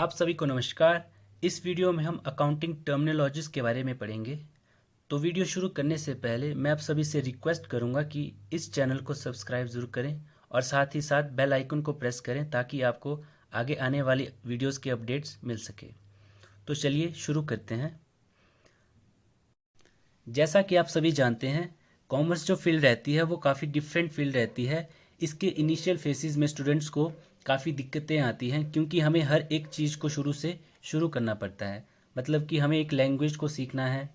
आप सभी को नमस्कार। इस वीडियो में हम अकाउंटिंग टर्मिनोलॉजीज के बारे में पढ़ेंगे। तो वीडियो शुरू करने से पहले मैं आप सभी से रिक्वेस्ट करूंगा कि इस चैनल को सब्सक्राइब ज़रूर करें और साथ ही साथ बेल आइकन को प्रेस करें ताकि आपको आगे आने वाली वीडियोस के अपडेट्स मिल सके। तो चलिए शुरू करते हैं। जैसा कि आप सभी जानते हैं, कॉमर्स जो फील्ड रहती है वो काफ़ी डिफरेंट फील्ड रहती है। इसके इनिशियल फेसेस में स्टूडेंट्स को काफ़ी दिक्कतें आती हैं क्योंकि हमें हर एक चीज़ को शुरू से शुरू करना पड़ता है। मतलब कि हमें एक लैंग्वेज को सीखना है।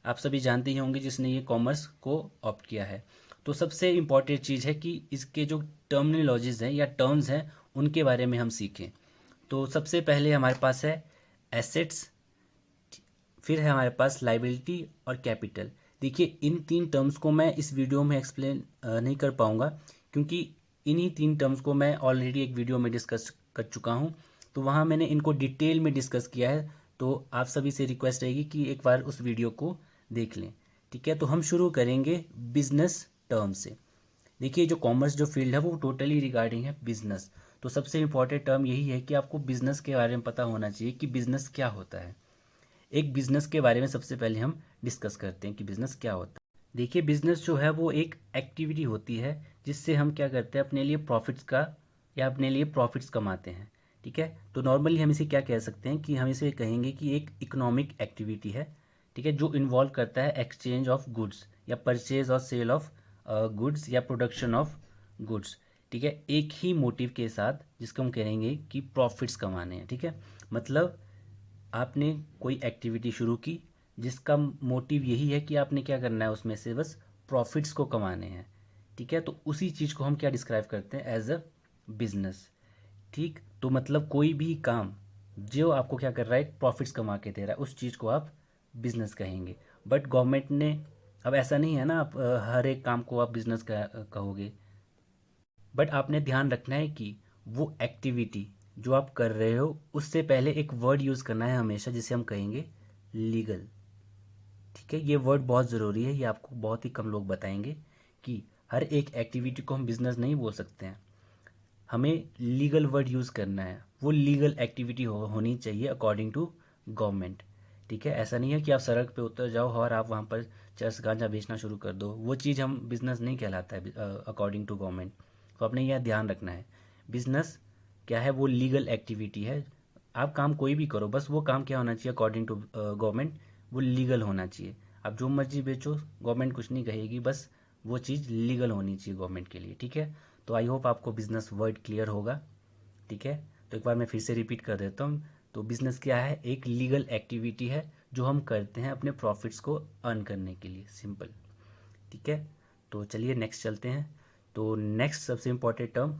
आप सभी जानते ही होंगे जिसने ये कॉमर्स को ऑप्ट किया है। तो सबसे इम्पॉर्टेंट चीज़ है कि इसके जो टर्मिनोलॉजीज़ हैं या टर्म्स हैं उनके बारे में हम सीखें। तो सबसे पहले हमारे पास है एसेट्स, फिर है हमारे पास लाइबिलिटी और कैपिटल। देखिए, इन तीन टर्म्स को मैं इस वीडियो में एक्सप्लेन नहीं कर पाऊंगा क्योंकि इन्हीं तीन टर्म्स को मैं ऑलरेडी एक वीडियो में डिस्कस कर चुका हूं। तो वहां मैंने इनको डिटेल में डिस्कस किया है। तो आप सभी से रिक्वेस्ट रहेगी कि एक बार उस वीडियो को देख लें। ठीक है, तो हम शुरू करेंगे बिजनेस टर्म से। देखिए, जो कॉमर्स जो फील्ड है वो टोटली रिगार्डिंग है बिजनेस। तो सबसे इम्पॉर्टेंट टर्म यही है कि आपको बिजनेस के बारे में पता होना चाहिए कि बिजनेस क्या होता है। एक बिजनेस के बारे में सबसे पहले हम डिस्कस करते हैं कि बिजनेस क्या होता है। देखिए, बिजनेस जो है वो एक एक्टिविटी होती है जिससे हम क्या करते हैं, अपने लिए प्रॉफिट्स का या अपने लिए प्रॉफिट्स कमाते हैं। ठीक है, तो नॉर्मली हम इसे क्या कह सकते हैं कि हम इसे कहेंगे कि एक इकोनॉमिक एक्टिविटी है। ठीक है, जो इन्वॉल्व करता है एक्सचेंज ऑफ गुड्स या परचेज और सेल ऑफ गुड्स या प्रोडक्शन ऑफ गुड्स। ठीक है, एक ही मोटिव के साथ जिसको हम कहेंगे कि प्रॉफिट्स कमाने हैं। ठीक है, मतलब आपने कोई एक्टिविटी शुरू की जिसका मोटिव यही है कि आपने क्या करना है, उसमें से बस प्रॉफिट्स को कमाने हैं। ठीक है, तो उसी चीज़ को हम क्या डिस्क्राइब करते हैं, एज अ बिजनेस। ठीक, तो मतलब कोई भी काम जो आपको क्या कर रहा है, प्रॉफिट्स कमा के दे रहा है, उस चीज़ को आप बिजनेस कहेंगे। बट गवर्नमेंट ने, अब ऐसा नहीं है ना, आप हर एक काम को आप बिजनेस कहोगे। बट आपने ध्यान रखना है कि वो एक्टिविटी जो आप कर रहे हो उससे पहले एक वर्ड यूज़ करना है हमेशा, जिसे हम कहेंगे लीगल। ठीक है, ये वर्ड बहुत ज़रूरी है। ये आपको बहुत ही कम लोग बताएंगे कि हर एक एक्टिविटी को हम बिजनेस नहीं बोल सकते हैं। हमें लीगल वर्ड यूज़ करना है। वो लीगल एक्टिविटी होनी चाहिए अकॉर्डिंग टू गवर्नमेंट। ठीक है, ऐसा नहीं है कि आप सड़क पे उतर जाओ और आप वहाँ पर चरस गांजा बेचना शुरू कर दो। वो चीज़ हम बिजनेस नहीं कहलाता है अकॉर्डिंग टू गवर्नमेंट। तो आपने यह ध्यान रखना है, बिजनेस क्या है, वो लीगल एक्टिविटी है। आप काम कोई भी करो, बस वो काम क्या होना चाहिए अकॉर्डिंग टू गवर्नमेंट, वो लीगल होना चाहिए। आप जो मर्जी बेचो, गवर्नमेंट कुछ नहीं कहेगी, बस वो चीज़ लीगल होनी चाहिए गवर्नमेंट के लिए। ठीक है, तो आई होप आपको बिजनेस वर्ड क्लियर होगा। ठीक है, तो एक बार मैं फिर से रिपीट कर देता हूँ। तो बिजनेस क्या है, एक लीगल एक्टिविटी है जो हम करते हैं अपने प्रॉफिट्स को अर्न करने के लिए, सिंपल। ठीक है, तो चलिए नेक्स्ट चलते हैं। तो नेक्स्ट सबसे इम्पोर्टेंट टर्म,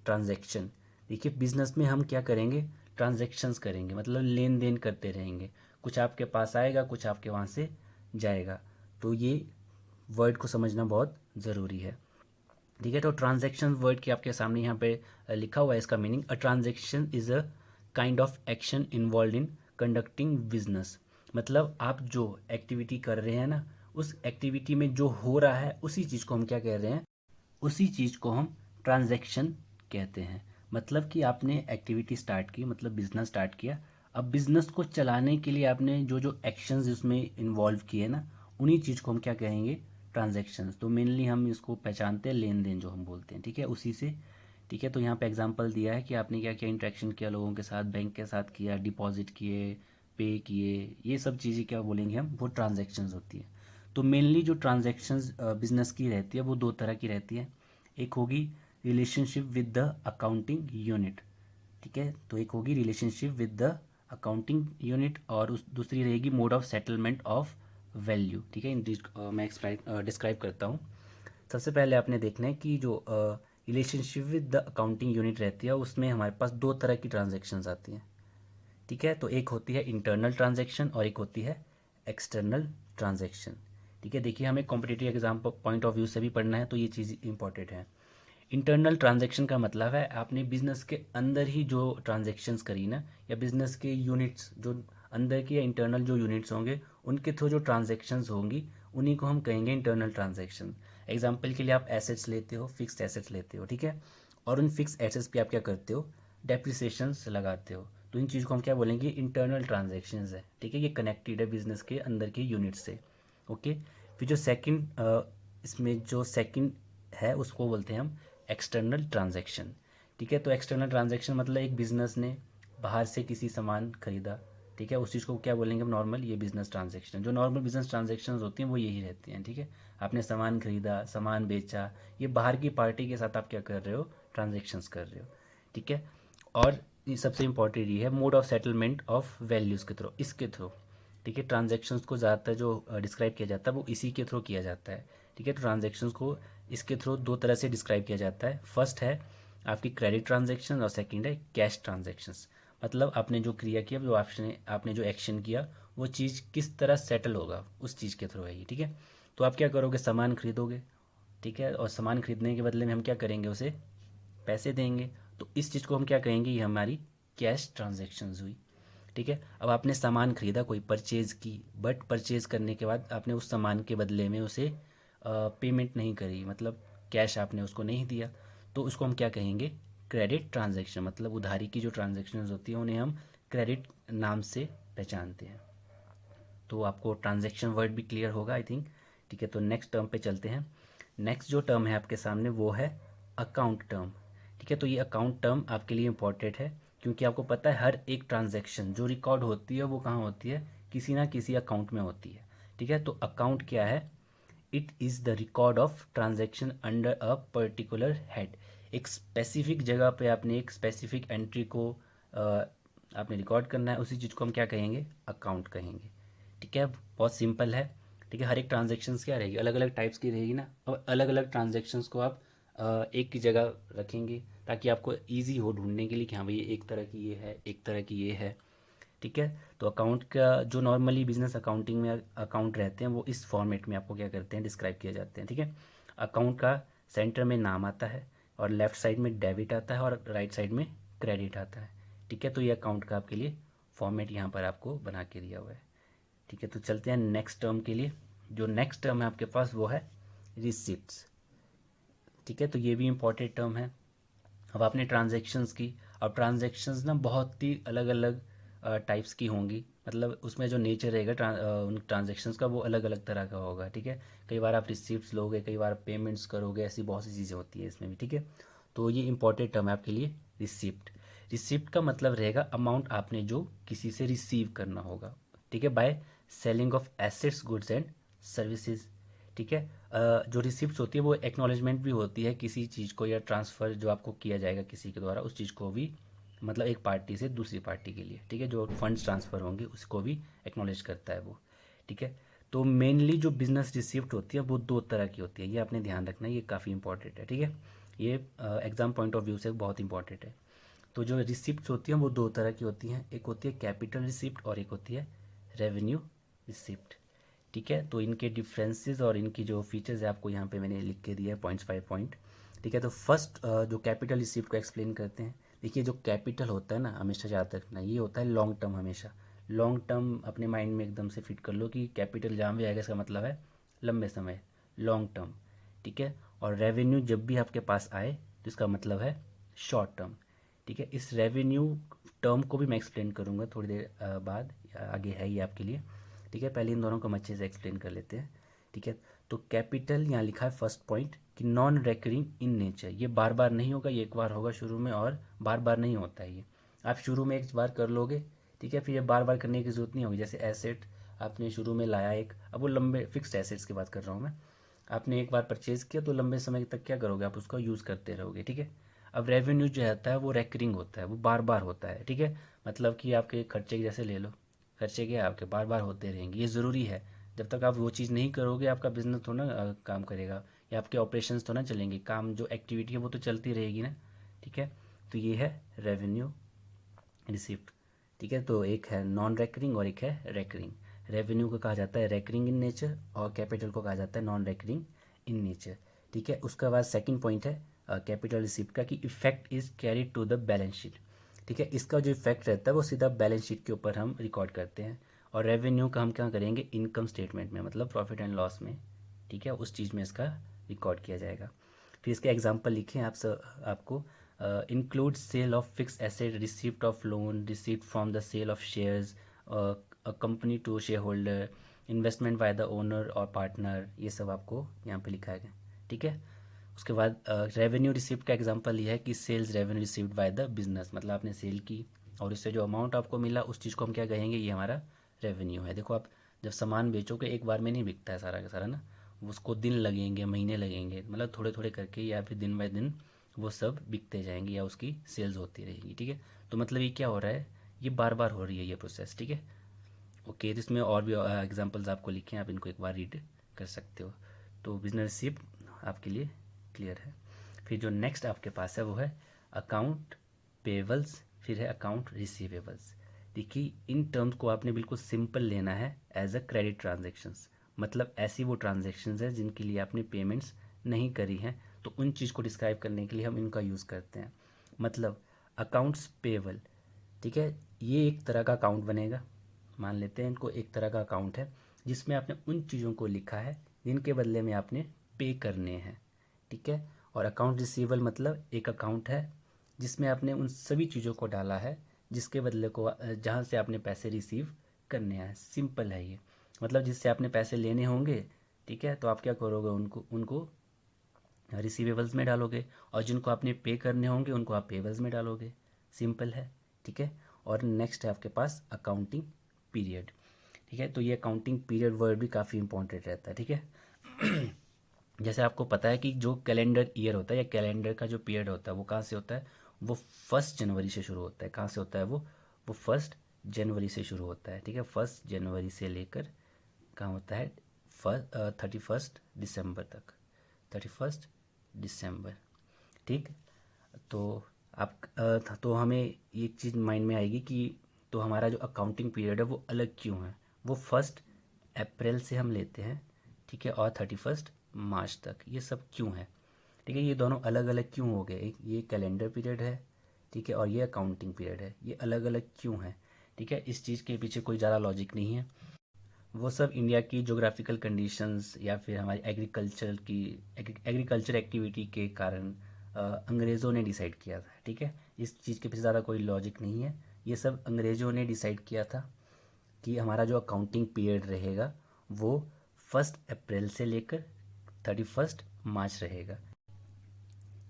ट्रांजैक्शन। देखिए, बिजनेस में हम क्या करेंगे, ट्रांजैक्शंस करेंगे, मतलब लेन देन करते रहेंगे। कुछ आपके पास आएगा, कुछ आपके वहाँ से जाएगा। तो ये वर्ड को समझना बहुत ज़रूरी है। ठीक है, तो ट्रांजैक्शन वर्ड की आपके सामने यहाँ पे लिखा हुआ है इसका meaning. A transaction is a kind of action involve in conducting business. मतलब आप जो एक्टिविटी कर रहे हैं ना, उस एक्टिविटी में जो हो रहा है उसी चीज़ को हम क्या कह रहे हैं, उसी चीज़ को हम ट्रांजैक्शन कहते हैं। मतलब कि आपने एक्टिविटी स्टार्ट की, मतलब बिजनेस स्टार्ट किया। अब बिजनेस को चलाने के लिए आपने जो जो एक्शंस उसमें इन्वॉल्व किए ना, उन्हीं चीज़ को हम क्या कहेंगे, ट्रांजैक्शंस। तो मेनली हम इसको पहचानते हैं लेन देन जो हम बोलते हैं। ठीक है, उसी से। ठीक है, तो यहाँ पे एग्जांपल दिया है कि आपने क्या क्या इंटरेक्शन किया लोगों के साथ, बैंक के साथ किया, डिपॉजिट किए, पे किए, ये सब चीज़ें क्या बोलेंगे हम, वो ट्रांजैक्शंस होती है। तो मेनली जो ट्रांजैक्शंस बिजनेस की रहती है वो दो तरह की रहती है। एक होगी relationship with the accounting unit. ठीक है, तो एक होगी relationship with the accounting unit और उस दूसरी रहेगी mode of settlement of value. ठीक है, मैं डिस्क्राइब करता हूँ। सबसे पहले आपने देखना है कि जो relationship with the accounting unit रहती है उसमें हमारे पास दो तरह की ट्रांजेक्शन्स आती हैं। ठीक है, तो एक होती है इंटरनल ट्रांजैक्शन और एक होती है एक्सटर्नल ट्रांजैक्शन। ठीक है, देखिए, हमें competitive exam point of view से भी पढ़ना है तो ये चीज़ इंपॉर्टेंट है। इंटरनल ट्रांजैक्शन का मतलब है आपने बिजनेस के अंदर ही जो ट्रांजैक्शंस करी ना, या बिजनेस के यूनिट्स जो अंदर के या इंटरनल जो यूनिट्स होंगे उनके थ्रू जो ट्रांजैक्शंस होंगी उन्हीं को हम कहेंगे इंटरनल ट्रांजैक्शन। एग्जाम्पल के लिए आप एसेट्स लेते हो, फिक्स्ड एसेट्स लेते हो। ठीक है, और उन फिक्स एसेट्स पे आप क्या करते हो, डेप्रिसिएशंस लगाते हो। तो इन चीज़ को हम क्या बोलेंगे, इंटरनल ट्रांजेक्शन्स है, ठीक है, ये कनेक्टेड है बिजनेस के अंदर के यूनिट से। ओके, फिर जो सेकंड इसमें जो सेकंड है उसको बोलते हैं हम एक्सटर्नल ट्रांजैक्शन, ठीक है। तो एक्सटर्नल ट्रांजैक्शन मतलब एक बिजनेस ने बाहर से किसी सामान खरीदा, ठीक है, उस चीज़ को क्या बोलेंगे हम, नॉर्मल, ये बिजनेस ट्रांजैक्शन। जो नॉर्मल बिजनेस ट्रांजैक्शन होती हैं वो यही रहती हैं, ठीक है। आपने सामान खरीदा, सामान बेचा, ये बाहर की पार्टी के साथ आप क्या कर रहे हो, ट्रांजेक्शन्स कर रहे हो, ठीक है। और ये सबसे इंपॉर्टेंट ये है mode of settlement of values के थ्रू, इसके थ्रू, ठीक है। ट्रांजैक्शंस को ज़्यादातर जो डिस्क्राइब किया जाता है वो इसी के थ्रू किया जाता है, ठीक है। तो ट्रांजैक्शंस को इसके थ्रू दो तरह से डिस्क्राइब किया जाता है। फर्स्ट है आपकी क्रेडिट ट्रांजैक्शन और सेकंड है कैश ट्रांजैक्शंस। मतलब आपने जो क्रिया किया, जो आपने जो एक्शन किया, वो चीज़ किस तरह सेटल होगा उस चीज़ के थ्रू है ये, ठीक है। तो आप क्या करोगे, सामान खरीदोगे, ठीक है, और सामान खरीदने के बदले में हम क्या करेंगे, उसे पैसे देंगे। तो इस चीज़ को हम क्या कहेंगे, ये हमारी कैश ट्रांजैक्शंस हुई, ठीक है। अब आपने सामान खरीदा, कोई परचेज़ की, बट परचेज़ करने के बाद आपने उस सामान के बदले में उसे पेमेंट नहीं करी, मतलब कैश आपने उसको नहीं दिया, तो उसको हम क्या कहेंगे, क्रेडिट ट्रांजैक्शन। मतलब उधारी की जो ट्रांजैक्शंस होती हैं उन्हें हम क्रेडिट नाम से पहचानते हैं। तो आपको ट्रांजैक्शन वर्ड भी क्लियर होगा आई थिंक, ठीक है। तो नेक्स्ट टर्म पे चलते हैं। नेक्स्ट जो टर्म है आपके सामने वो है अकाउंट टर्म, ठीक है। तो ये अकाउंट टर्म आपके लिए इम्पॉर्टेंट है क्योंकि आपको पता है हर एक ट्रांजैक्शन जो रिकॉर्ड होती है वो कहाँ होती है, किसी ना किसी अकाउंट में होती है, ठीक है। तो अकाउंट क्या है, it is the record of transaction under a particular head. एक स्पेसिफिक जगह पे आपने एक स्पेसिफिक एंट्री को आपने रिकॉर्ड करना है, उसी चीज़ को हम क्या कहेंगे, अकाउंट कहेंगे, ठीक है। बहुत सिंपल है, ठीक है। हर एक ट्रांजेक्शन्स क्या रहेगी, अलग अलग टाइप्स की रहेगी ना, और अलग अलग ट्रांजेक्शन्स को आप एक की जगह रखेंगे ताकि आपको इजी हो ढूंढने के लिए कि हाँ भाई एक तरह की ये है, एक तरह की ये है, ठीक है। तो अकाउंट का जो नॉर्मली बिजनेस अकाउंटिंग में अकाउंट रहते हैं वो इस फॉर्मेट में आपको क्या करते हैं, डिस्क्राइब किए जाते हैं, ठीक है। अकाउंट का सेंटर में नाम आता है और लेफ्ट साइड में डेबिट आता है और राइट साइड में क्रेडिट आता है, ठीक है। तो ये अकाउंट का आपके लिए फॉर्मेट यहाँ पर आपको बना के दिया हुआ है, ठीक है। तो चलते हैं नेक्स्ट टर्म के लिए। जो नेक्स्ट टर्म है आपके पास वो है रिसिप्ट्स, ठीक है। तो ये भी इम्पोर्टेंट टर्म है। अब आपने ट्रांजैक्शंस की, अब ट्रांजैक्शंस ना बहुत ही अलग अलग टाइप्स की होंगी, मतलब उसमें जो नेचर रहेगा उन ट्रांजैक्शंस का वो अलग अलग तरह का होगा, ठीक है। कई बार आप रिसिप्ट्स लोगे, कई बार पेमेंट्स करोगे, ऐसी बहुत सी चीज़ें होती है इसमें भी, ठीक है। तो ये इंपॉर्टेंट टर्म है आपके लिए रिसिप्ट। रिसिप्ट का मतलब रहेगा अमाउंट आपने जो किसी से रिसीव करना होगा, ठीक है, by selling of assets, goods and services, ठीक है। जो रिसिप्ट होती है वो एक्नॉलेजमेंट भी होती है किसी चीज़ को, या ट्रांसफ़र जो आपको किया जाएगा किसी के द्वारा, उस चीज़ को भी, मतलब एक पार्टी से दूसरी पार्टी के लिए, ठीक है, जो फंड्स ट्रांसफ़र होंगे उसको भी एक्नॉलेज करता है वो, ठीक है। तो मेनली जो बिजनेस रिसिप्ट होती है वो दो तरह की होती है, ये आपने ध्यान रखना है, ये काफ़ी इंपॉर्टेंट है, ठीक है। ये एग्ज़ाम पॉइंट ऑफ व्यू से बहुत इंपॉर्टेंट है। तो जो रिसिप्ट होती हैं वो दो तरह की होती हैं, एक होती है कैपिटल रिसिप्ट और एक होती है रेवेन्यू रिसिप्ट, ठीक है। तो इनके डिफरेंसेस और इनकी जो फीचर्स है आपको यहाँ पे मैंने लिख के दिया है पॉइंट्स बाय पॉइंट, ठीक है। तो फर्स्ट जो कैपिटल रिसिप्ट को एक्सप्लेन करते हैं। देखिए जो कैपिटल होता है ना, हमेशा याद रखना, ये होता है लॉन्ग टर्म, हमेशा लॉन्ग टर्म अपने माइंड में एकदम से फिट कर लो कि कैपिटल जहाँ भी आएगा इसका मतलब है लंबे समय, लॉन्ग टर्म, ठीक है। और रेवेन्यू जब भी आपके पास आए तो इसका मतलब है शॉर्ट टर्म, ठीक है। इस रेवेन्यू टर्म को भी मैं एक्सप्लेन करूँगा थोड़ी देर बाद, आगे है ये आपके लिए, ठीक है। पहले इन दोनों को हम अच्छे से एक्सप्लेन कर लेते हैं, ठीक है। तो कैपिटल यहाँ लिखा है फर्स्ट पॉइंट कि नॉन रेकरिंग इन नेचर, ये बार बार नहीं होगा, ये एक बार होगा शुरू में और बार बार नहीं होता है ये। आप शुरू में एक बार कर लोगे, ठीक है, फिर ये बार बार करने की ज़रूरत नहीं होगी। जैसे एसेट आपने शुरू में लाया एक, अब वो लंबे फिक्स्ड एसेट्स की बात कर रहा हूँ मैं, आपने एक बार परचेज़ किया तो लंबे समय तक क्या करोगे, आप उसको यूज़ करते रहोगे, ठीक है। अब रेवेन्यू जो रहता है वो रेकरिंग होता है, वो बार बार होता है, ठीक है। मतलब कि आपके खर्चे के जैसे ले लो, खर्चे क्या आपके बार बार होते रहेंगे, ये ज़रूरी है। जब तक आप वो चीज़ नहीं करोगे आपका बिजनेस तो ना काम करेगा, या आपके ऑपरेशंस तो ना चलेंगे, काम जो एक्टिविटी है वो तो चलती रहेगी ना, ठीक है। तो ये है रेवेन्यू रिसिप्ट, ठीक है। तो एक है नॉन रेकरिंग और एक है रेकरिंग। रेवेन्यू को कहा जाता है रेकरिंग इन नेचर और कैपिटल को कहा जाता है नॉन रेकरिंग इन नेचर, ठीक है। उसके बाद सेकंड पॉइंट है कैपिटल रिसिप्ट का, कि effect is carried to the balance sheet, ठीक है। इसका जो इफेक्ट रहता है वो सीधा बैलेंस शीट के ऊपर हम रिकॉर्ड करते हैं। और रेवेन्यू का हम क्या करेंगे, इनकम स्टेटमेंट में, मतलब प्रॉफिट एंड लॉस में, ठीक है, उस चीज़ में इसका रिकॉर्ड किया जाएगा। फिर इसके एग्जांपल लिखे हैं आप सब, आपको includes sale of fixed asset, receipt of loan, receipt from the sale of shares, a company to shareholder, investment by the owner और पार्टनर, ये सब आपको यहाँ पे लिखा है, ठीक है। उसके बाद रेवेन्यू रिसिप्ट का एग्जांपल ये है कि sales revenue received by the business, मतलब आपने सेल की और इससे जो अमाउंट आपको मिला उस चीज़ को हम क्या कहेंगे, ये हमारा रेवेन्यू है। देखो आप जब सामान बेचोगे एक बार में नहीं बिकता है सारा का सारा ना, उसको दिन लगेंगे, महीने लगेंगे, मतलब थोड़े थोड़े करके या फिर दिन बाय दिन वो सब बिकते जाएंगे या उसकी सेल्स होती रहेगी, ठीक है। तो मतलब ये क्या हो रहा है, ये बार बार हो रही है ये प्रोसेस, ठीक है। ओके, तो इसमें और भी एग्जांपल्स आपको लिखे हैं, आप इनको एक बार रीड कर सकते हो। तो बिजनेस रिसिप्ट आपके लिए क्लियर है। फिर जो नेक्स्ट आपके पास है वो है अकाउंट पेबल्स, फिर है अकाउंट रिसीवेबल्स। देखिए इन टर्म्स को आपने बिल्कुल सिंपल लेना है एज अ क्रेडिट ट्रांजेक्शन्स, मतलब ऐसी वो ट्रांजेक्शन्स हैं जिनके लिए आपने पेमेंट्स नहीं करी हैं, तो उन चीज़ को डिस्क्राइब करने के लिए हम इनका यूज़ करते हैं। मतलब अकाउंट्स पेबल, ठीक है, ये एक तरह का अकाउंट बनेगा, मान लेते हैं इनको एक तरह का अकाउंट है जिसमें आपने उन चीज़ों को लिखा है जिनके बदले में आपने पे करने हैं, ठीक है। और अकाउंट रिसीवेबल मतलब एक अकाउंट है जिसमें आपने उन सभी चीज़ों को डाला है जिसके बदले को जहाँ से आपने पैसे रिसीव करने हैं। सिंपल है ये, मतलब जिससे आपने पैसे लेने होंगे, ठीक है, तो आप क्या करोगे, उनको उनको रिसीवेबल्स में डालोगे, और जिनको आपने पे करने होंगे उनको आप पेबल्स में डालोगे। सिंपल है, ठीक है। और नेक्स्ट है आपके पास अकाउंटिंग पीरियड, ठीक है। तो ये अकाउंटिंग पीरियड वर्ड भी काफ़ी इंपॉर्टेंट रहता है, ठीक है। जैसे आपको पता है कि जो कैलेंडर ईयर होता है या कैलेंडर का जो पीरियड होता है वो कहाँ से होता है, वो 1 जनवरी से शुरू होता है। कहाँ से होता है वो 1 जनवरी से शुरू होता है, ठीक है। 1 जनवरी से लेकर कहाँ होता है 31 दिसंबर तक, 31 दिसंबर, ठीक। तो आप तो हमें ये चीज़ माइंड में आएगी कि तो हमारा जो अकाउंटिंग पीरियड है वो अलग क्यों है, वो 1 अप्रैल से हम लेते हैं, ठीक है, और 31 मार्च तक, ये सब क्यों है, ठीक है। ये दोनों अलग अलग क्यों हो गए, एक ये कैलेंडर पीरियड है, ठीक है, और ये अकाउंटिंग पीरियड है, ये अलग अलग क्यों है, ठीक है। इस चीज़ के पीछे कोई ज़्यादा लॉजिक नहीं है, वो सब इंडिया की जोग्राफिकल कंडीशंस या फिर हमारी एग्रीकल्चर एक्टिविटी के कारण अंग्रेज़ों ने डिसाइड किया था, ठीक है। इस चीज़ के पीछे ज़्यादा कोई लॉजिक नहीं है, ये सब अंग्रेज़ों ने डिसाइड किया था कि हमारा जो अकाउंटिंग पीरियड रहेगा वो 1 अप्रैल से लेकर 31 मार्च रहेगा।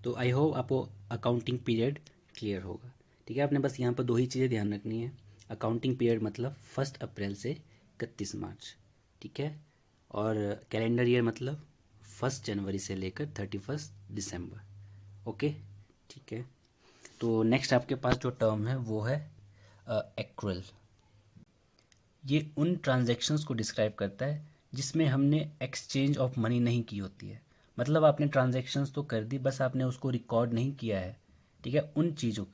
तो आई होप आपको अकाउंटिंग पीरियड क्लियर होगा, ठीक है। आपने बस यहाँ पर दो ही चीज़ें ध्यान रखनी है, अकाउंटिंग पीरियड मतलब 1 अप्रैल से 31 मार्च, ठीक है, और कैलेंडर ईयर मतलब 1 जनवरी से लेकर 31 दिसंबर, ओके, ठीक है। तो नेक्स्ट आपके पास जो टर्म है वो है एक्रुअल। ये उन ट्रांजैक्शंस को डिस्क्राइब करता है जिसमें हमने एक्सचेंज ऑफ मनी नहीं की होती है, मतलब आपने ट्रांजैक्शंस तो कर दी, बस आपने उसको रिकॉर्ड नहीं किया है, ठीक है। उन चीज़ों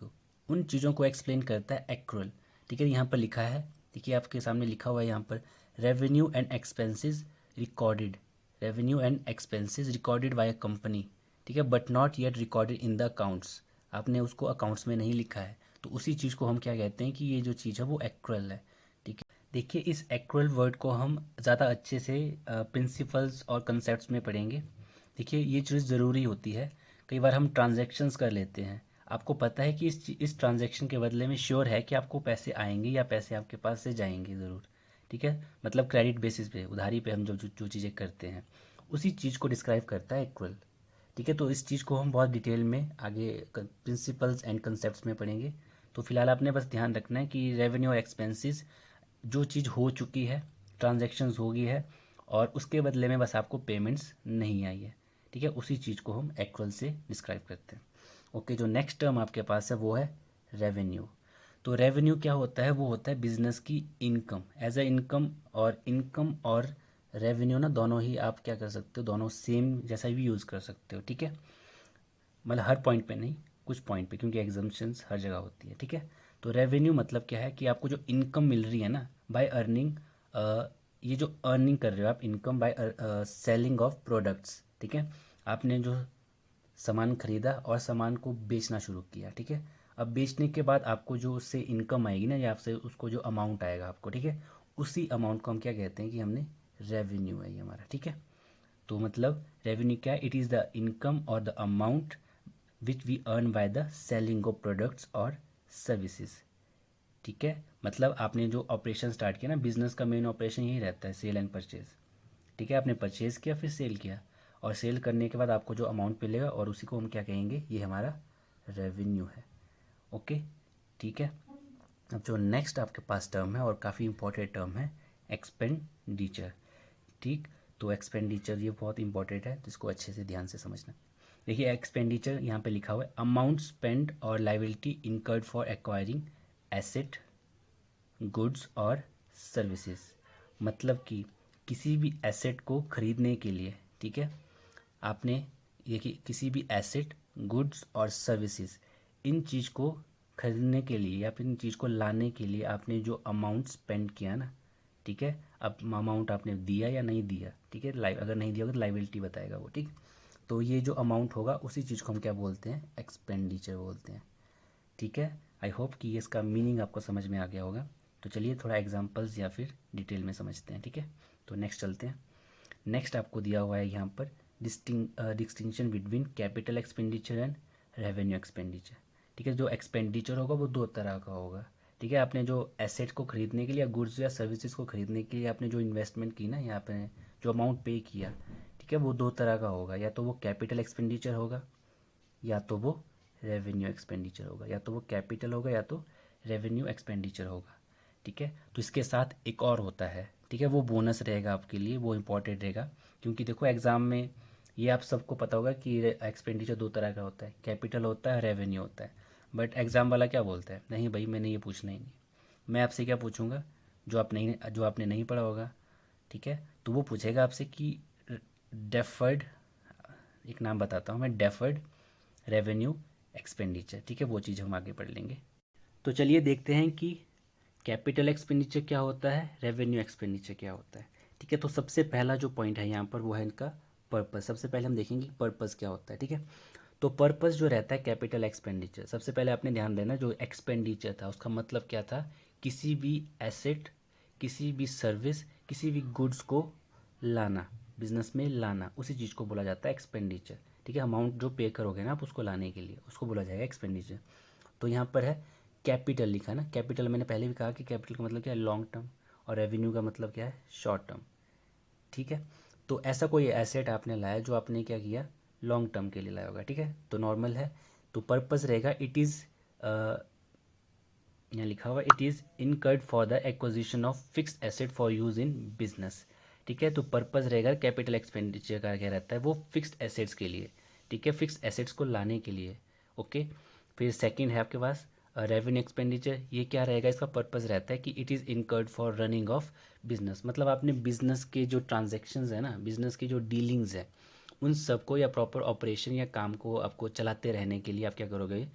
को एक्सप्लेन करता है एक्रुअल, ठीक है। यहाँ पर लिखा है, देखिए आपके सामने लिखा हुआ है यहाँ पर, revenue and expenses recorded, revenue and expenses recorded by a company, ठीक है, but not yet recorded in the accounts, आपने उसको अकाउंट्स में नहीं लिखा है, तो उसी चीज़ को हम क्या कहते हैं कि ये जो चीज़ है वो एक्रुअल है, ठीक है। देखिए इस एक्रुअल वर्ड को हम ज़्यादा अच्छे से प्रिंसिपल्स और कंसेप्ट्स में पढ़ेंगे। देखिए ये चीज़ ज़रूरी होती है, कई बार हम ट्रांजैक्शंस कर लेते हैं, आपको पता है कि इस ट्रांजैक्शन के बदले में श्योर है कि आपको पैसे आएंगे या पैसे आपके पास से जाएंगे ज़रूर, ठीक है, मतलब क्रेडिट बेसिस पे, उधारी पे हम जो चीज़ें करते हैं उसी चीज़ को डिस्क्राइब करता है एक्रुअल, ठीक है। तो इस चीज़ को हम बहुत डिटेल में आगे प्रिंसिपल्स एंड कंसेप्ट्स में पढ़ेंगे। तो फिलहाल आपने बस ध्यान रखना है कि रेवेन्यू और एक्सपेंसेस जो चीज़ हो चुकी है, ट्रांजैक्शंस हो गई है और उसके बदले में बस आपको पेमेंट्स नहीं आई है, ठीक है, उसी चीज़ को हम एक्रुअल से डिस्क्राइब करते हैं। ओके, जो नेक्स्ट टर्म आपके पास है वो है रेवेन्यू। तो रेवेन्यू क्या होता है, वो होता है बिजनेस की इनकम, एज अ इनकम और रेवेन्यू ना दोनों ही आप क्या कर सकते हो, दोनों सेम जैसा भी यूज़ कर सकते हो, ठीक है, मतलब हर पॉइंट पे नहीं, कुछ पॉइंट पे, क्योंकि एग्जाम्पशंस हर जगह होती है, ठीक है। तो रेवेन्यू मतलब क्या है कि आपको जो इनकम मिल रही है ना बाय अर्निंग, ये जो अर्निंग कर रहे हो आप income by selling of products, ठीक है, आपने जो सामान खरीदा और सामान को बेचना शुरू किया, ठीक है, अब बेचने के बाद आपको जो उससे इनकम आएगी ना या आपसे उसको जो अमाउंट आएगा आपको, ठीक है, उसी अमाउंट को हम क्या कहते हैं कि हमने रेवेन्यू है ये हमारा, ठीक है। तो मतलब रेवेन्यू क्या है, इट इज़ द इनकम और the amount which we earn by the selling of products और सर्विसेज। ठीक है, मतलब आपने जो ऑपरेशन स्टार्ट किया ना, बिजनेस का मेन ऑपरेशन यही रहता है, सेल एंड परचेज। ठीक है, आपने परचेज किया फिर सेल किया, और सेल करने के बाद आपको जो अमाउंट मिलेगा और उसी को हम क्या कहेंगे, ये हमारा रेवेन्यू है। ओके, ठीक है। अब जो नेक्स्ट आपके पास टर्म है और काफ़ी इंपॉर्टेंट टर्म है, एक्सपेंडिचर। ठीक, तो एक्सपेंडिचर ये बहुत इंपॉर्टेंट है, जिसको अच्छे से ध्यान से समझना। देखिए एक्सपेंडिचर यहाँ पे लिखा हुआ है, अमाउंट स्पेंड और liability incurred for acquiring asset, goods और सर्विसेज। मतलब कि किसी भी एसेट को खरीदने के लिए, ठीक है, आपने देखिए किसी भी एसेट, गुड्स और सर्विसेज, इन चीज़ को खरीदने के लिए या फिर इन चीज़ को लाने के लिए आपने जो अमाउंट स्पेंड किया ना, ठीक है, अब अमाउंट आपने दिया या नहीं दिया, ठीक है, अगर नहीं दिया होगा तो लाइबिलिटी बताएगा वो। ठीक, तो ये जो अमाउंट होगा उसी चीज़ को हम क्या बोलते हैं, एक्सपेंडिचर बोलते हैं। ठीक है, आई होप कि ये इसका मीनिंग आपको समझ में आ गया होगा। तो चलिए थोड़ा एग्जांपल्स या फिर डिटेल में समझते हैं। ठीक है, तो नेक्स्ट चलते हैं। नेक्स्ट आपको दिया हुआ है यहाँ पर distinction between capital expenditure and revenue expenditure. ठीक है, जो एक्सपेंडिचर होगा वो दो तरह का होगा। ठीक है, आपने जो एसेट को खरीदने के लिए या गुड्स या सर्विसेज को खरीदने के लिए आपने जो इन्वेस्टमेंट की ना, यहाँ पे जो अमाउंट पे किया, ठीक है, वो दो तरह का होगा, या तो वो कैपिटल एक्सपेंडिचर होगा या तो वो रेवेन्यू एक्सपेंडिचर होगा, या तो वो कैपिटल होगा या तो रेवेन्यू एक्सपेंडिचर होगा। ठीक है, तो इसके साथ एक और होता है, ठीक है, वो बोनस रहेगा आपके लिए, वो इम्पोर्टेंट रहेगा, क्योंकि देखो एग्ज़ाम में ये आप सबको पता होगा कि एक्सपेंडिचर दो तरह का होता है, कैपिटल होता है, रेवेन्यू होता है। बट एग्ज़ाम वाला क्या बोलता है, नहीं भाई मैंने ये पूछना ही नहीं, मैं आपसे क्या पूछूंगा, जो आपने नहीं पढ़ा होगा। ठीक है, तो वो पूछेगा आपसे कि डेफर्ड, एक नाम बताता हूँ मैं, डेफर्ड रेवेन्यू एक्सपेंडिचर। ठीक है, वो चीज़ हम आगे पढ़ लेंगे। तो चलिए देखते हैं कि कैपिटल एक्सपेंडिचर क्या होता है, रेवेन्यू एक्सपेंडिचर क्या होता है। ठीक है, तो सबसे पहला जो पॉइंट है यहाँ पर वो है इनका पर्पस। सबसे पहले हम देखेंगे पर्पस क्या होता है। ठीक है, तो पर्पस जो रहता है कैपिटल एक्सपेंडिचर, सबसे पहले आपने ध्यान देना, जो एक्सपेंडिचर था उसका मतलब क्या था, किसी भी एसेट, किसी भी सर्विस, किसी भी गुड्स को लाना, बिजनेस में लाना, उसी चीज़ को बोला जाता है एक्सपेंडिचर। ठीक है, अमाउंट जो पे करोगे ना आप उसको लाने के लिए, उसको बोला जाएगा एक्सपेंडिचर। तो यहाँ पर है कैपिटल लिखा है ना, कैपिटल मैंने पहले भी कहा कि कैपिटल का मतलब क्या है, लॉन्ग टर्म, और रेवेन्यू का मतलब क्या है, शॉर्ट टर्म। ठीक है, तो ऐसा कोई एसेट आपने लाया जो आपने क्या किया, लॉन्ग टर्म के लिए लाया होगा। ठीक है, तो नॉर्मल है, तो पर्पस रहेगा इट इज़, यहाँ लिखा हुआ it is incurred for the acquisition of fixed asset for use in business. ठीक है, तो पर्पस रहेगा कैपिटल एक्सपेंडिचर का क्या रहता है, वो फिक्स्ड एसेट्स के लिए। ठीक है, फिक्स्ड एसेट्स को लाने के लिए। ओके, फिर सेकंड है आपके पास रेवेन्यू एक्सपेंडिचर। ये क्या रहेगा, इसका पर्पस रहता है कि it is incurred for running of business, मतलब आपने बिजनेस के जो ट्रांजेक्शन्स है ना, बिजनेस की जो डीलिंग्स है, उन सबको या प्रॉपर ऑपरेशन या काम को आपको चलाते रहने के लिए आप क्या करोगे,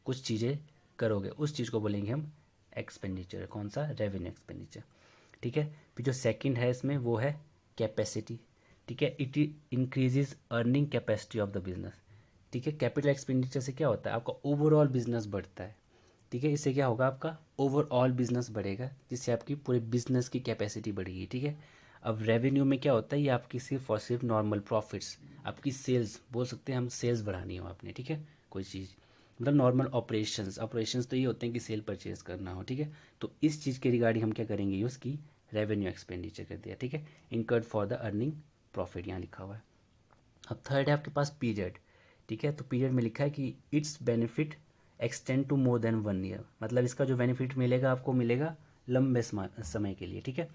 कुछ चीज़ें करोगे, उस चीज़ को बोलेंगे हम एक्सपेंडिचर। कौन सा, रेवेन्यू एक्सपेंडिचर। ठीक है, फिर जो सेकंड है इसमें वो है कैपेसिटी। ठीक है, it increases earning capacity of the business. ठीक है, कैपिटल एक्सपेंडिचर से क्या होता है, आपका ओवरऑल बिजनेस बढ़ता है। ठीक है, इससे क्या होगा, आपका ओवरऑल बिजनेस बढ़ेगा, जिससे आपकी पूरे बिजनेस की कैपेसिटी बढ़ेगी। ठीक है, अब रेवेन्यू में क्या होता है, ये आपकी सिर्फ और सिर्फ नॉर्मल प्रॉफिट्स, आपकी सेल्स बोल सकते हैं हम, सेल्स बढ़ानी हो आपने। ठीक है, कोई चीज़ मतलब नॉर्मल ऑपरेशंस तो ये होते हैं कि सेल परचेज करना हो। ठीक है, तो इस चीज़ के रिगार्डिंग हम क्या करेंगे, यूज़ की रेवेन्यू एक्सपेंडिचर कर दिया। ठीक है, incurred for the earning profit यहाँ लिखा हुआ है। अब थर्ड है आपके पास पीरियड। ठीक है, तो पीरियड में लिखा है कि its benefit extend to more than 1 year, मतलब इसका जो बेनिफिट मिलेगा आपको मिलेगा लंबे समय के लिए। ठीक है,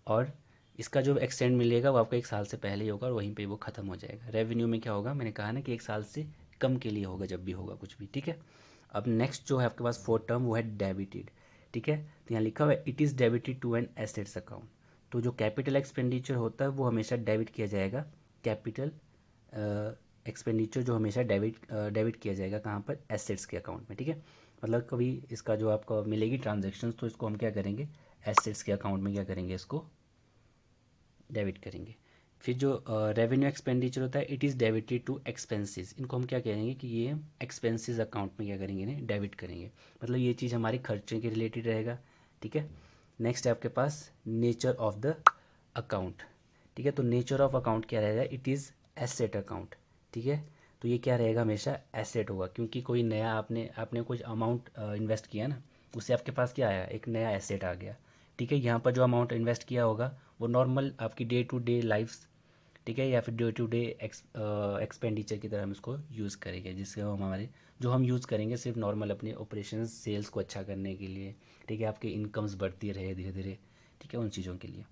और इसका जो एक्सटेंड मिलेगा वो आपको 1 साल से पहले ही होगा और वहीं पे वो ख़त्म हो जाएगा। रेवेन्यू में क्या होगा, मैंने कहा ना कि 1 साल से कम के लिए होगा जब भी होगा कुछ भी। ठीक है, अब नेक्स्ट जो है आपके पास फोर्थ टर्म वो है डेबिटेड। ठीक है, तो यहाँ लिखा हुआ है it is debited to an assets account. तो जो कैपिटल एक्सपेंडिचर होता है वो हमेशा डेबिट किया जाएगा, कैपिटल एक्सपेंडिचर जो हमेशा डेबिट किया जाएगा कहाँ पर, एसेट्स के अकाउंट में। ठीक है, मतलब कभी इसका जो आपको मिलेगी ट्रांजेक्शन्स तो इसको हम क्या करेंगे, एसेट्स के अकाउंट में क्या करेंगे, इसको डेबिट करेंगे। फिर जो रेवेन्यू एक्सपेंडिचर होता है it is debited to expenses, इनको हम क्या करेंगे कि ये एक्सपेंसेस अकाउंट में क्या करेंगे, इन्हें डेबिट करेंगे, मतलब ये चीज़ हमारे खर्चे के रिलेटेड रहेगा। ठीक है, नेक्स्ट है आपके पास नेचर ऑफ द अकाउंट। ठीक है, तो नेचर ऑफ अकाउंट क्या रहेगा, इट इज़ एसेट अकाउंट। ठीक है, तो ये क्या रहेगा, हमेशा एसेट होगा, क्योंकि कोई नया आपने कुछ अमाउंट इन्वेस्ट किया ना, उससे आपके पास क्या आया, एक नया एसेट आ गया। ठीक है, यहाँ पर जो अमाउंट इन्वेस्ट किया होगा वो नॉर्मल आपकी डे टू डे लाइफ, ठीक है, या फिर डे टू डे एक्सपेंडिचर की तरह हम इसको यूज़ करेंगे, जिससे हम हमारे जो हम यूज़ करेंगे सिर्फ नॉर्मल अपने ऑपरेशन सेल्स को अच्छा करने के लिए, ठीक है, आपकी इनकम्स बढ़ती रहे धीरे धीरे, ठीक है, उन चीज़ों के लिए।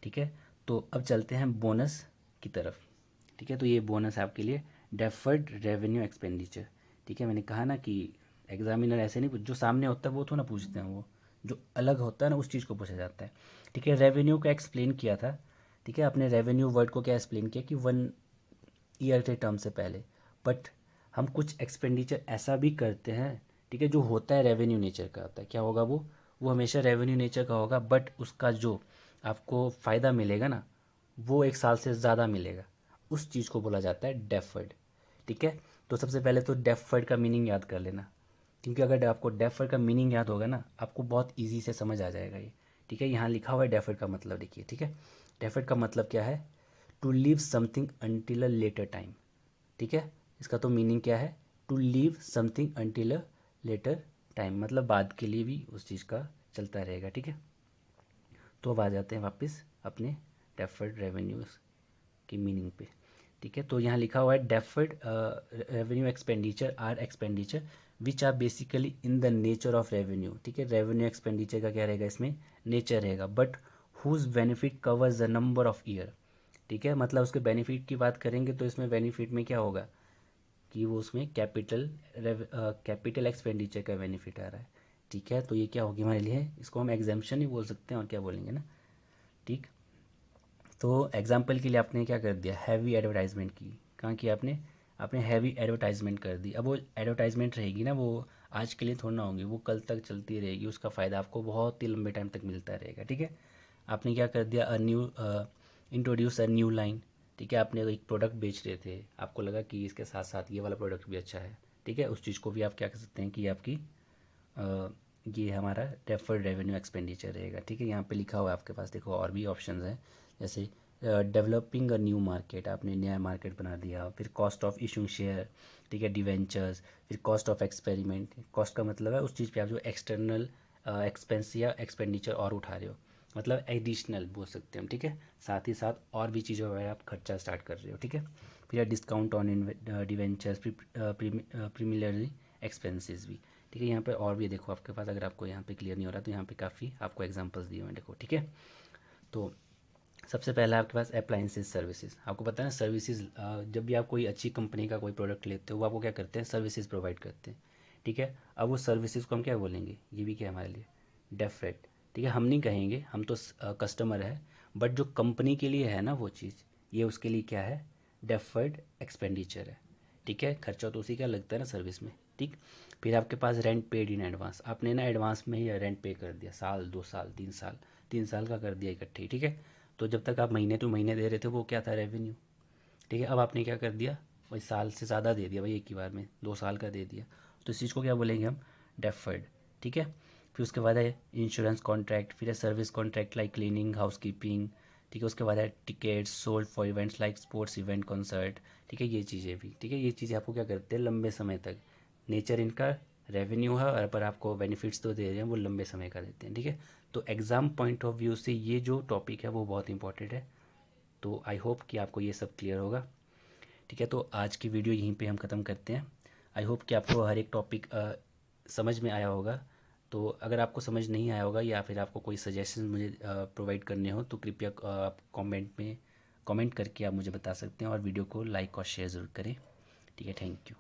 ठीक है, तो अब चलते हैं बोनस की तरफ। ठीक है, तो ये बोनस है आपके लिए डेफर्ड रेवेन्यू एक्सपेंडिचर। ठीक है, मैंने कहा ना कि एग्जामिनर ऐसे नहीं जो सामने होता है वो तो ना पूछते हैं, वो जो अलग होता है ना उस चीज़ को पूछा जाता है। ठीक है, रेवेन्यू का एक्सप्लेन किया था। ठीक है, आपने रेवेन्यू वर्ड को क्या एक्सप्लेन किया कि 1 ईयर के टर्म से पहले, बट हम कुछ एक्सपेंडिचर ऐसा भी करते हैं, ठीक है, जो होता है रेवेन्यू नेचर का होता है। क्या होगा वो हमेशा रेवेन्यू नेचर का होगा, बट उसका जो आपको फ़ायदा मिलेगा ना वो 1 साल से ज़्यादा मिलेगा, उस चीज़ को बोला जाता है डेफर्ड। ठीक है, तो सबसे पहले तो डेफर्ड का मीनिंग याद कर लेना, क्योंकि अगर आपको डेफर्ड का मीनिंग याद होगा ना आपको बहुत इजी से समझ आ जाएगा ये। ठीक है, यहाँ लिखा हुआ है डेफर्ड का मतलब, देखिए। ठीक है, डेफर्ड का मतलब क्या है, to leave something until a later time. ठीक है, इसका तो मीनिंग क्या है, to leave something until a later time, मतलब बाद के लिए भी उस चीज़ का चलता रहेगा। ठीक है, तो अब आ जाते हैं वापस अपने डेफर्ड रेवेन्यूज की मीनिंग पे। ठीक है, तो यहाँ लिखा हुआ है deferred revenue expenditure are expenditure which are basically in the nature of revenue. ठीक है, रेवेन्यू एक्सपेंडिचर का क्या रहेगा, इसमें नेचर रहेगा, but whose benefit covers the number of year. ठीक है, मतलब उसके बेनिफिट की बात करेंगे तो इसमें बेनिफिट में क्या होगा कि वो उसमें कैपिटल एक्सपेंडिचर का बेनिफिट आ रहा है। ठीक है, तो ये क्या होगी हमारे लिए, इसको हम एग्जाम्पशन ही बोल सकते हैं, और क्या बोलेंगे ना। ठीक, तो एग्जाम्पल के लिए आपने क्या कर दिया, हैवी एडवर्टाइजमेंट की, कहाँ की आपने आपने हैवी एडवर्टाइजमेंट कर दी। अब वो एडवर्टाइजमेंट रहेगी ना, वो आज के लिए थोड़ा ना होगी, वो कल तक चलती रहेगी, उसका फ़ायदा आपको बहुत ही लंबे टाइम तक मिलता रहेगा। ठीक है, आपने क्या कर दिया, इंट्रोड्यूस अ न्यू लाइन। ठीक है, आपने एक प्रोडक्ट बेच रहे थे, आपको लगा कि इसके साथ साथ ये वाला प्रोडक्ट भी अच्छा है। ठीक है, उस चीज़ को भी आप क्या कर सकते हैं कि आपकी अ, ये हमारा डेफर्ड रेवेन्यू एक्सपेंडिचर रहेगा। ठीक है, यहाँ पे लिखा हुआ है आपके पास, देखो और भी ऑप्शंस हैं, जैसे डेवलपिंग अ न्यू मार्केट, आपने नया मार्केट बना दिया, फिर कॉस्ट ऑफ इशूइंग शेयर, ठीक है, डिवेंचर्स, फिर कॉस्ट ऑफ एक्सपेरिमेंट। कॉस्ट का मतलब है उस चीज़ पे आप जो एक्सटर्नल एक्सपेंस या एक्सपेंडिचर और उठा रहे हो, मतलब एडिशनल बोल सकते हैं हम। ठीक है, साथ ही साथ और भी चीज़ों पर आप खर्चा स्टार्ट कर रहे हो। ठीक है, फिर डिस्काउंट ऑन डिवेंचर्स, प्रीमिलरी एक्सपेंसेस भी। ठीक है, यहाँ पे और भी देखो आपके पास, अगर आपको यहाँ पे क्लियर नहीं हो रहा तो यहाँ पे काफ़ी आपको एग्जांपल्स दिए हुए हैं, देखो। ठीक है, तो सबसे पहला आपके पास अप्लाइंसेस सर्विसेज। आपको पता है ना, सर्विसेज जब भी आप कोई अच्छी कंपनी का कोई प्रोडक्ट लेते हो वो आपको क्या करते हैं, सर्विसेज प्रोवाइड करते हैं। ठीक है, अब वो सर्विसेज को हम क्या बोलेंगे, ये भी क्या है हमारे लिए, डेफरेट। ठीक है, हम नहीं कहेंगे, हम तो कस्टमर है, बट जो कंपनी के लिए है ना वो चीज़, ये उसके लिए क्या है, डेफर्ड एक्सपेंडिचर है। ठीक है, खर्चा तो उसी का लगता है ना सर्विस में। ठीक, फिर आपके पास रेंट पेड इन एडवांस, आपने ना एडवांस में ही रेंट पे कर दिया, साल 2 साल 3 साल, 3 साल का कर दिया इकट्ठे। ठीक है, तो जब तक आप महीने टू महीने दे रहे थे वो क्या था, रेवेन्यू। ठीक है, अब आपने क्या कर दिया, वही साल से ज़्यादा दे दिया भाई, एक ही बार में 2 साल का दे दिया, तो इस चीज़ को क्या बोलेंगे हम, डेफर्ड। ठीक है, फिर उसके बाद है इंश्योरेंस कॉन्ट्रैक्ट, फिर है service contract like cleaning, house keeping. ठीक है, उसके बाद है tickets sold for events like sports event, concert. ठीक है, ये चीज़ें भी, ठीक है, ये चीज़ें आपको क्या करते हैं, लंबे समय तक, नेचर इनका रेवेन्यू है, और पर आपको बेनिफिट्स तो दे रहे हैं वो लंबे समय का देते हैं। ठीक है, तो एग्ज़ाम पॉइंट ऑफ व्यू से ये जो टॉपिक है वो बहुत इंपॉर्टेंट है, तो आई होप कि आपको ये सब क्लियर होगा। ठीक है, तो आज की वीडियो यहीं पे हम ख़त्म करते हैं। आई होप कि आपको हर एक टॉपिक समझ में आया होगा। तो अगर आपको समझ नहीं आया होगा या फिर आपको कोई सजेशन मुझे प्रोवाइड करने हो तो कृपया आप कमेंट करके आप मुझे बता सकते हैं, और वीडियो को लाइक और शेयर ज़रूर करें। ठीक है, थैंक यू।